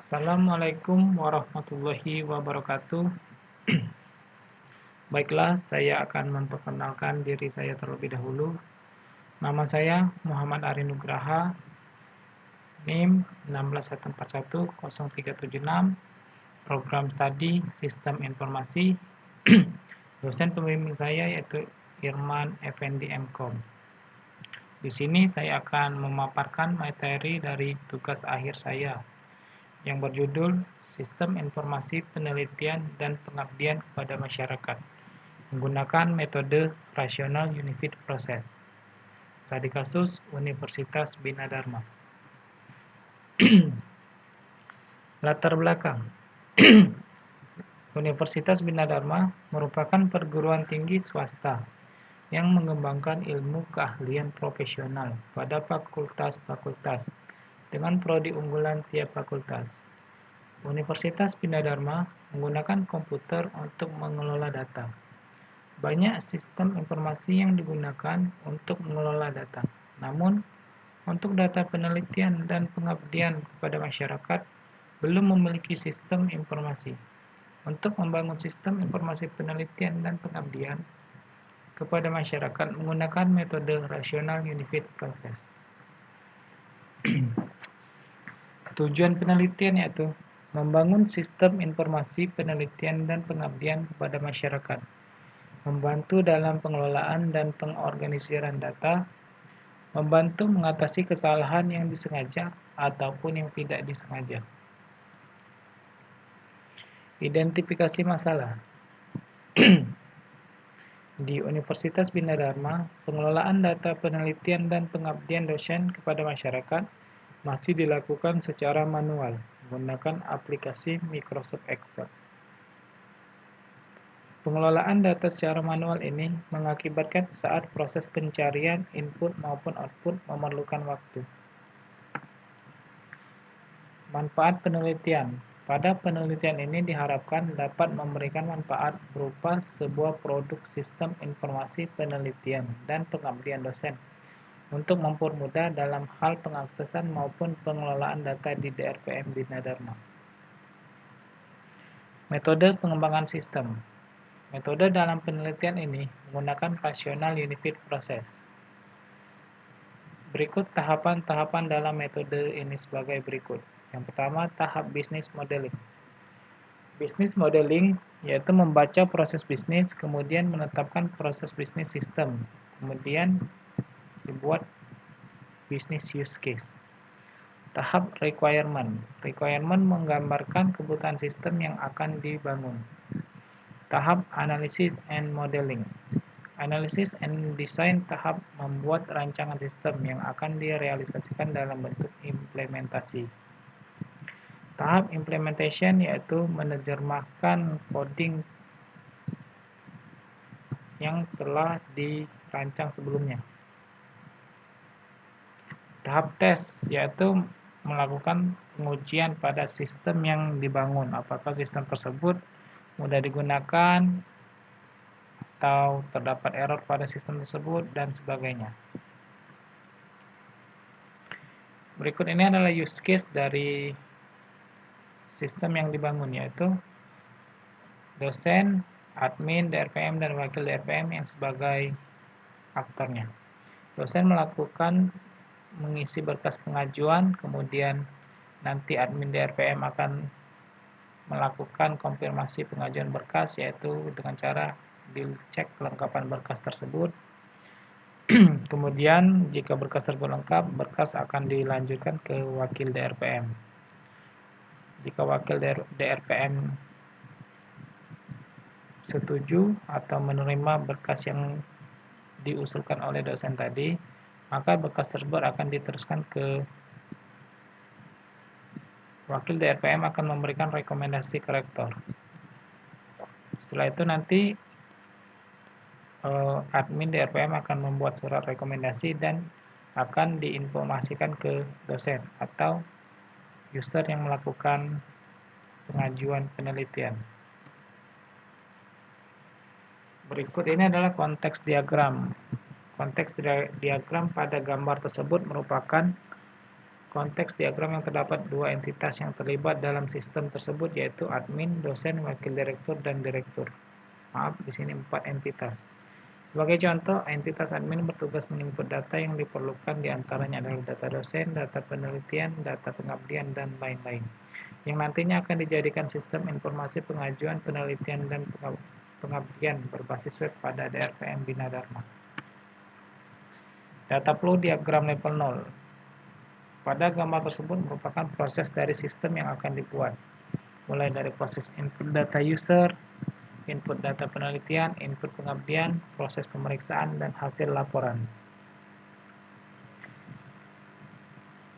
Assalamualaikum warahmatullahi wabarakatuh. Baiklah, saya akan memperkenalkan diri saya terlebih dahulu. Nama saya Muhammad Ari Nugraha, NIM 161410376, program studi Sistem Informasi. Dosen pembimbing saya yaitu Irman Effendi MKom. Di sini saya akan memaparkan materi dari tugas akhir saya yang berjudul Sistem Informasi Penelitian dan Pengabdian kepada Masyarakat menggunakan metode Rational Unified Process. Studi kasus Universitas Bina Dharma. Latar belakang. Universitas Bina Dharma merupakan perguruan tinggi swasta yang mengembangkan ilmu keahlian profesional pada fakultas-fakultas dengan prodi unggulan tiap fakultas. Universitas Bina Dharma menggunakan komputer untuk mengelola data. Banyak sistem informasi yang digunakan untuk mengelola data. Namun, untuk data penelitian dan pengabdian kepada masyarakat belum memiliki sistem informasi. Untuk membangun sistem informasi penelitian dan pengabdian kepada masyarakat menggunakan metode Rational Unified Process. Tujuan penelitian yaitu membangun sistem informasi penelitian dan pengabdian kepada masyarakat, membantu dalam pengelolaan dan pengorganisiran data, membantu mengatasi kesalahan yang disengaja ataupun yang tidak disengaja. Identifikasi masalah. Di Universitas Bina Dharma, pengelolaan data penelitian dan pengabdian dosen kepada masyarakat masih dilakukan secara manual menggunakan aplikasi Microsoft Excel. Pengelolaan data secara manual ini mengakibatkan saat proses pencarian input maupun output memerlukan waktu. Manfaat penelitian. Pada penelitian ini diharapkan dapat memberikan manfaat berupa sebuah produk sistem informasi penelitian dan pengabdian dosen untuk mempermudah dalam hal pengaksesan maupun pengelolaan data di DRPM Bina Dharma. Metode pengembangan sistem. Metode dalam penelitian ini menggunakan Rational Unified Process. Berikut tahapan-tahapan dalam metode ini sebagai berikut. Yang pertama, tahap business modeling. Business modeling yaitu membaca proses bisnis, kemudian menetapkan proses bisnis sistem, kemudian dibuat business use case. Tahap requirement. Requirement menggambarkan kebutuhan sistem yang akan dibangun. Tahap analysis and modeling. Analysis and design tahap membuat rancangan sistem yang akan direalisasikan dalam bentuk implementasi. Tahap implementation yaitu menerjemahkan coding yang telah dirancang sebelumnya. Tahap tes yaitu melakukan pengujian pada sistem yang dibangun, apakah sistem tersebut mudah digunakan atau terdapat error pada sistem tersebut dan sebagainya. Berikut ini adalah use case dari sistem yang dibangun, yaitu dosen, admin, DRPM, dan wakil DRPM yang sebagai aktornya. Dosen melakukan mengisi berkas pengajuan, kemudian nanti admin DRPM akan melakukan konfirmasi pengajuan berkas, yaitu dengan cara dicek kelengkapan berkas tersebut. Kemudian jika berkas tersebut lengkap, berkas akan dilanjutkan ke wakil DRPM. Jika wakil DRPM setuju atau menerima berkas yang diusulkan oleh dosen tadi, maka berkas tersebut akan diteruskan ke wakil DRPM akan memberikan rekomendasi ke rektor. Setelah itu nanti admin DRPM akan membuat surat rekomendasi dan akan diinformasikan ke dosen atau user yang melakukan pengajuan penelitian. Berikut ini adalah konteks diagram. Konteks diagram pada gambar tersebut merupakan Konteks diagram yang terdapat dua entitas yang terlibat dalam sistem tersebut, yaitu admin, dosen, wakil direktur, dan direktur. Maaf, di sini 4 entitas. Sebagai contoh, entitas admin bertugas menginput data yang diperlukan, diantaranya adalah data dosen, data penelitian, data pengabdian, dan lain-lain, yang nantinya akan dijadikan sistem informasi pengajuan penelitian dan pengabdian berbasis web pada DRPM Bina Dharma. Data flow diagram level 0. Pada gambar tersebut merupakan proses dari sistem yang akan dibuat, mulai dari proses input data user, input data penelitian, input pengabdian, proses pemeriksaan, dan hasil laporan.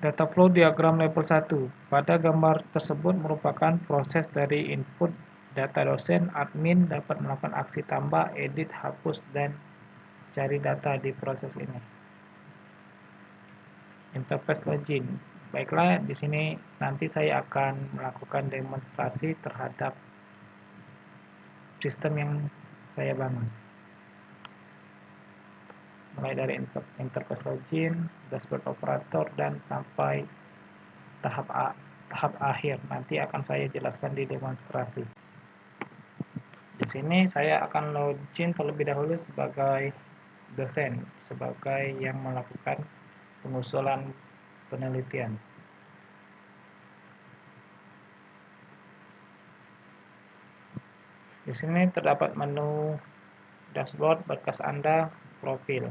Data flow diagram level 1. Pada gambar tersebut merupakan proses dari input data dosen, admin dapat melakukan aksi tambah, edit, hapus, dan cari data di proses ini. Interface login. Baiklah, di sini nanti saya akan melakukan demonstrasi terhadap sistem yang saya bangun. Mulai dari interface login, dashboard operator, dan sampai tahap akhir. Nanti akan saya jelaskan di demonstrasi. Di sini saya akan login terlebih dahulu sebagai dosen, sebagai yang melakukan pengusulan penelitian. Di sini terdapat menu dashboard, berkas Anda, profil.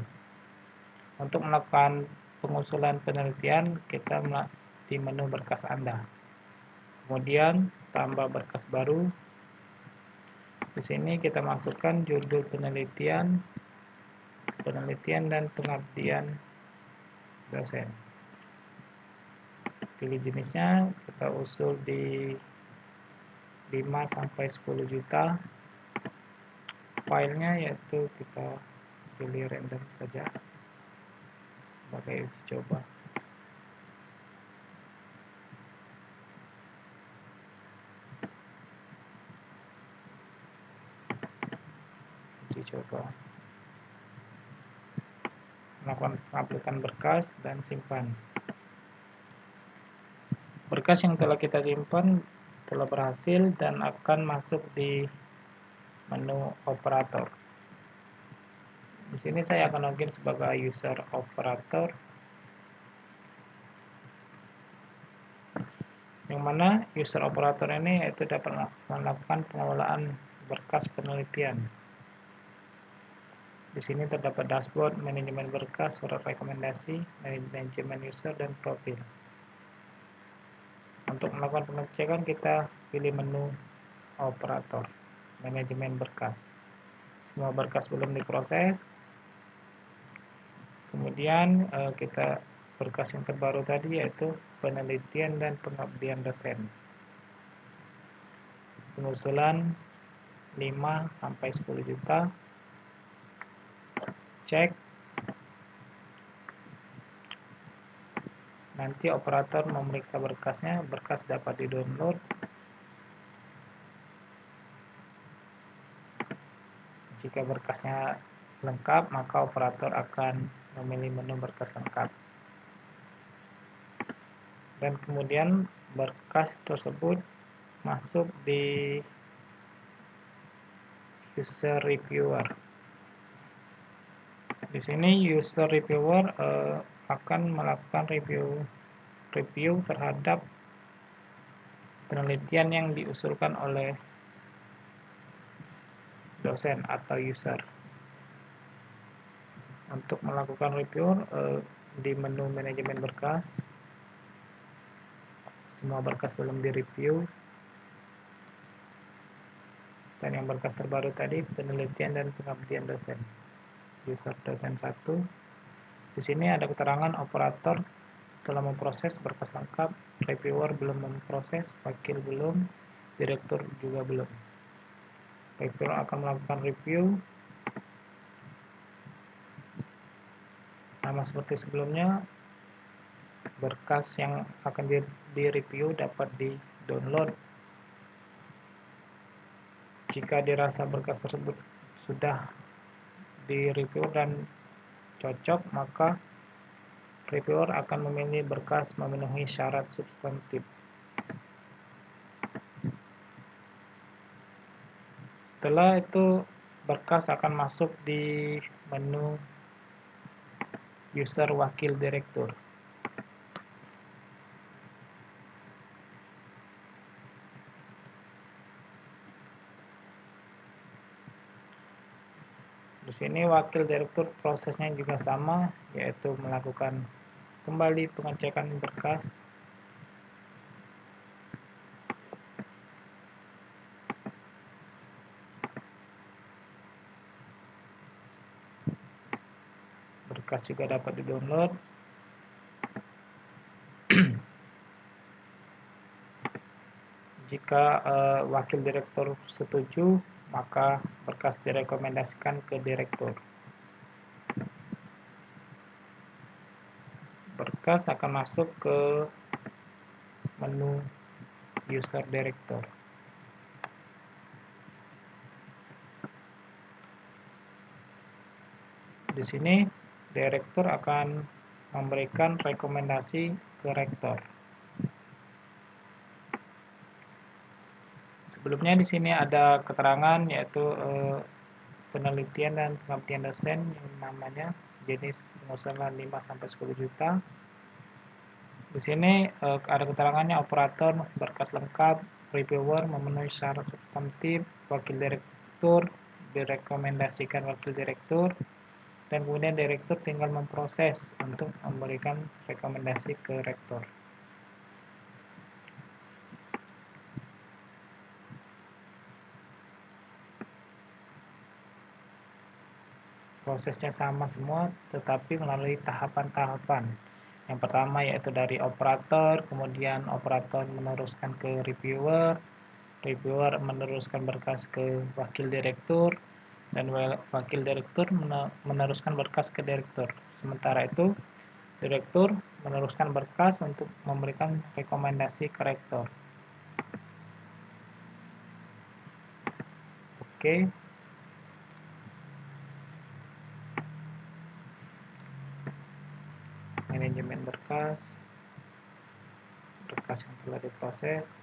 Untuk melakukan pengusulan penelitian, kita di menu berkas Anda. Kemudian tambah berkas baru. Di sini kita masukkan judul penelitian dan pengabdian dosen. Pilih jenisnya, kita usul di 5 sampai 10 juta. Filenya yaitu kita pilih random saja sebagai uji coba. Melakukan penguploadan berkas dan simpan. Berkas yang telah kita simpan telah berhasil dan akan masuk di menu operator. Di sini saya akan login sebagai user operator, yang mana user operator ini yaitu dapat melakukan pengelolaan berkas penelitian. Di sini terdapat dashboard, manajemen berkas, surat rekomendasi, manajemen user, dan profil. Untuk melakukan pengecekan, kita pilih menu operator, manajemen berkas. Semua berkas belum diproses. Kemudian kita berkas yang terbaru tadi yaitu penelitian dan pengabdian dosen. Pengusulan 5 sampai 10 juta. Cek. Nanti operator memeriksa berkasnya, berkas dapat di-download. Jika berkasnya lengkap, maka operator akan memilih menu berkas lengkap. Dan kemudian berkas tersebut masuk di user reviewer. Di sini user reviewer akan melakukan review terhadap penelitian yang diusulkan oleh dosen atau user. Untuk melakukan review di menu manajemen berkas, semua berkas belum direview, dan yang berkas terbaru tadi penelitian dan pengabdian dosen. User dosen 1. Di sini ada keterangan operator telah memproses berkas lengkap, reviewer belum memproses, wakil belum, direktur juga belum. Reviewer akan melakukan review sama seperti sebelumnya. Berkas yang akan direview dapat di-download. Jika dirasa berkas tersebut sudah direview dan cocok, maka Reviewer akan memilih berkas memenuhi syarat substantif. Setelah itu, berkas akan masuk di menu user wakil direktur. Di sini wakil direktur prosesnya juga sama, yaitu melakukan kembali pengecekan berkas. Berkas juga dapat di-download. Jika wakil direktur setuju, maka berkas direkomendasikan ke direktur. Berkas akan masuk ke menu user director. Di sini, direktur akan memberikan rekomendasi ke rektor. Sebelumnya di sini ada keterangan, yaitu penelitian dan pengabdian dosen yang namanya jenis pengusaha 5-10 juta. Di sini ada keterangannya operator berkas lengkap, reviewer memenuhi syarat substantif, wakil direktur direkomendasikan wakil direktur, dan kemudian direktur tinggal memproses untuk memberikan rekomendasi ke rektor. Prosesnya sama semua, tetapi melalui tahapan-tahapan. Yang pertama yaitu dari operator, kemudian operator meneruskan ke reviewer, reviewer meneruskan berkas ke wakil direktur, dan wakil direktur meneruskan berkas ke direktur. Sementara itu, direktur meneruskan berkas untuk memberikan rekomendasi ke rektor. Oke. Manajemen berkas, berkas yang telah diproses.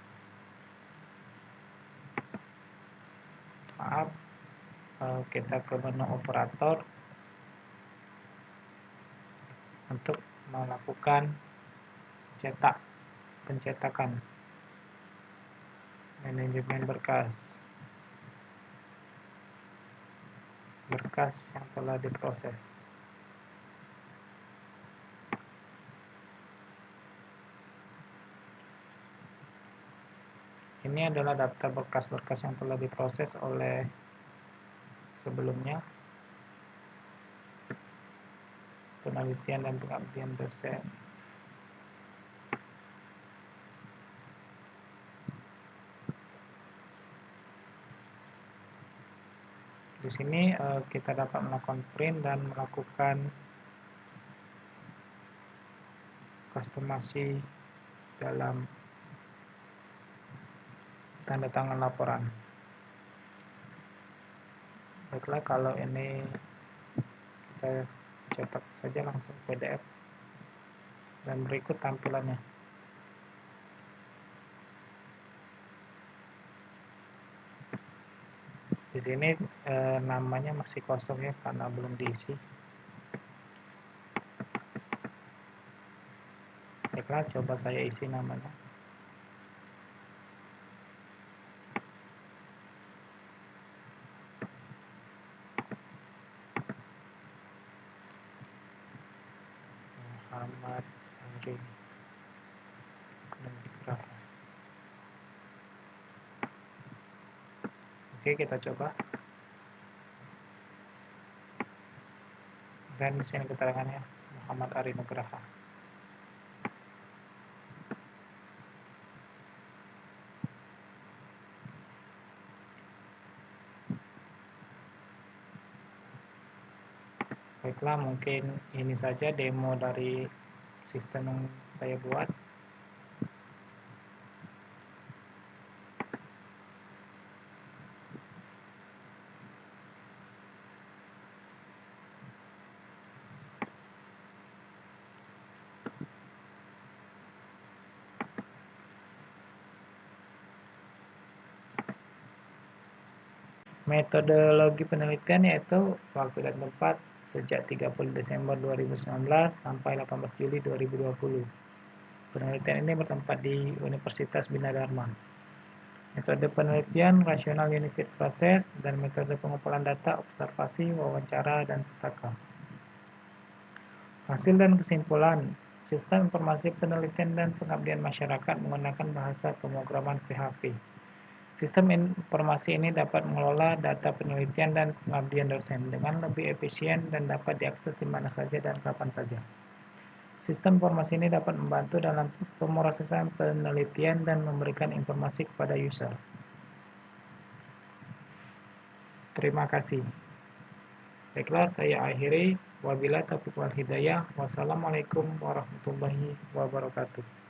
Maaf, kita ke menu operator untuk melakukan pencetakan. Manajemen berkas, berkas yang telah diproses. Ini adalah daftar berkas-berkas yang telah diproses oleh sebelumnya. Penelitian dan pengabdian dosen. Di sini kita dapat melakukan print dan melakukan customasi dalam tanda tangan laporan. Baiklah, kalau ini kita cetak saja langsung PDF dan berikut tampilannya. Di sini namanya masih kosong ya karena belum diisi. Baiklah, coba saya isi namanya. Muhammad Ari Nugraha. Oke, kita coba. Dan di sini keterangannya Muhammad Ari Nugraha. Baiklah, mungkin ini saja demo dari sistem yang saya buat. Metodologi penelitian yaitu waktu dan tempat sejak 30 Desember 2019 sampai 18 Juli 2020. Penelitian ini bertempat di Universitas Bina Dharma. Metode penelitian rasional unit proses dan metode pengumpulan data observasi, wawancara, dan pustaka. Hasil dan kesimpulan, sistem informasi penelitian dan pengabdian masyarakat menggunakan bahasa pemrograman PHP. Sistem informasi ini dapat mengelola data penelitian dan pengabdian dosen dengan lebih efisien dan dapat diakses di mana saja dan kapan saja. Sistem informasi ini dapat membantu dalam pemrosesan penelitian dan memberikan informasi kepada user. Terima kasih. Baiklah, saya akhiri. Wabillahi taufiq wal hidayah. Wassalamualaikum warahmatullahi wabarakatuh.